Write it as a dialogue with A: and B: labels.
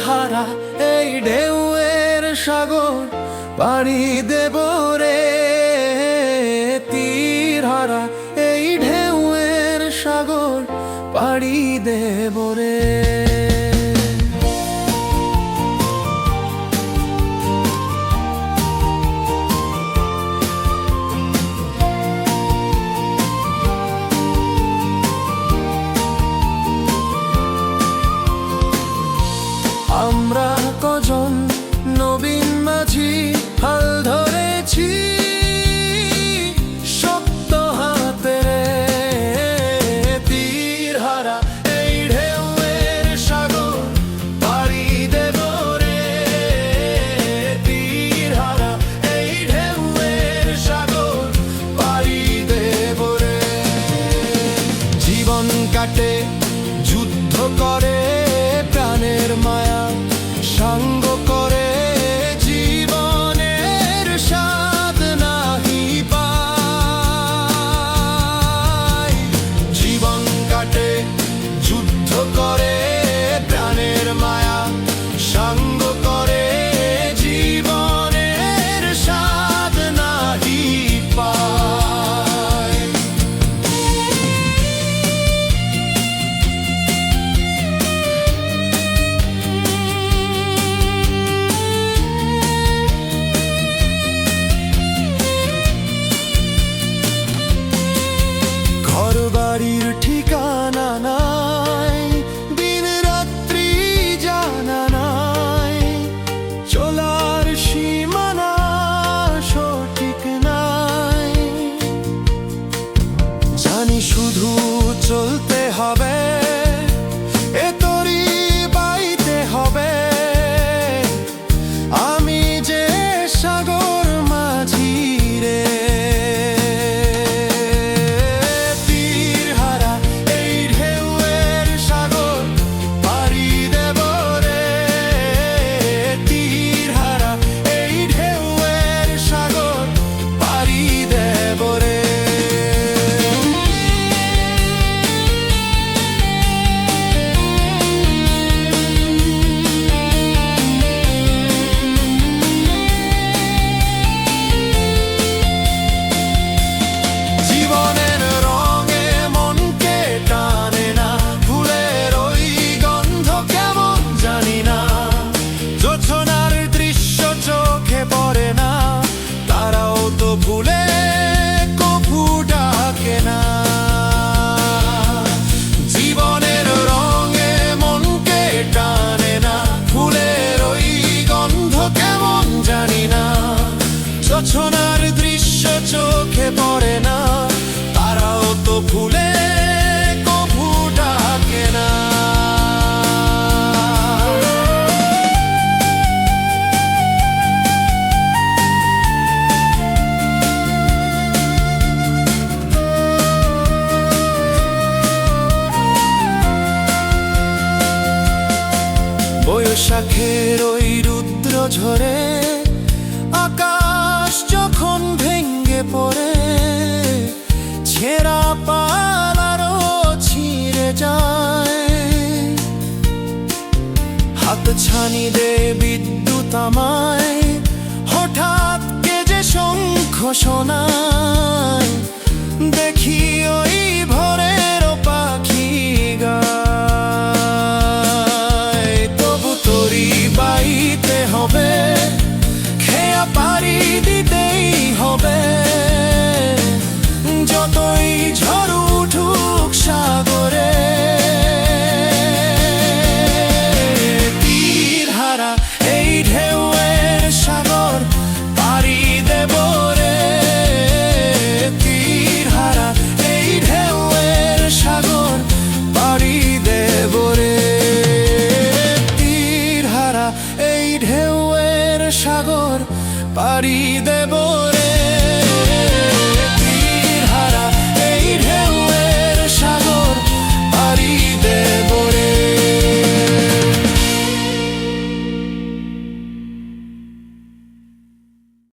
A: হারা এই ঢেউয়ের সাগর পাড়ি দেব রে, তীর হারা এই ঢেউয়ের সাগর পাড়ি দেব রে। আমরা কজন নবীন মাঝি হাল ধরেছি শক্ত হাতে রে, তীর হারা এই ঢেউয়ের সাগর পাড়ি দেব রে, তীর হারা এই ঢেউয়ের সাগর পাড়ি দেব রে। জীবন কাটে যুদ্ধ করে প্রাণের মায়া সঙ্গ করে, জীবনের স্বাদ নাহি পাই। জীবন কাটে যুদ্ধ করে প্রাণের মায়া সঙ্গ করে, জীবনের স্বাদ নাহি পাই। বাড়ির ঠিকানা নাই, দিন রাত্রি জানা নাই, চলার সীমানা সঠিক নাই। জানি শুধু চলতে হবে, এ তরি বাইতে হবে, আমি যে সাগর মাঝি রে। ভুলে কভু ডাকে না, জীবনের রঙে মনকে টানে না, ফুলের ওই গন্ধ কেমন জানি না, যোছনার দৃশ্য চোখে পড়ে না, তারাও তো ভুলে কভু ডাকে না। বৈশাখের ওই রুদ্র ঝরে আকাশ যখন ভেঙ্গে পড়ে, ছেঁড়া পালারও ছিঁড়ে যায়, হাত ছানি দে বিদ্যুৎ আমায়, হঠাৎ কে যে শঙ্খ শোনায়, দেখি ওই ভোরের পাখি গায়। তবু তরি বাইতে হবে, খেয়া পারি দিতেই হবে, যতই ঝড় উঠুক সাগরে, তীর হারা এই ঢেউয়ের সাগর পাড়ি দেব রে, তীর হারা এই ঢেউয়ের সাগর পাড়ি দেব রে, তীর হারা এই ঢেউয়ের সাগর পাড়ি দেব রে।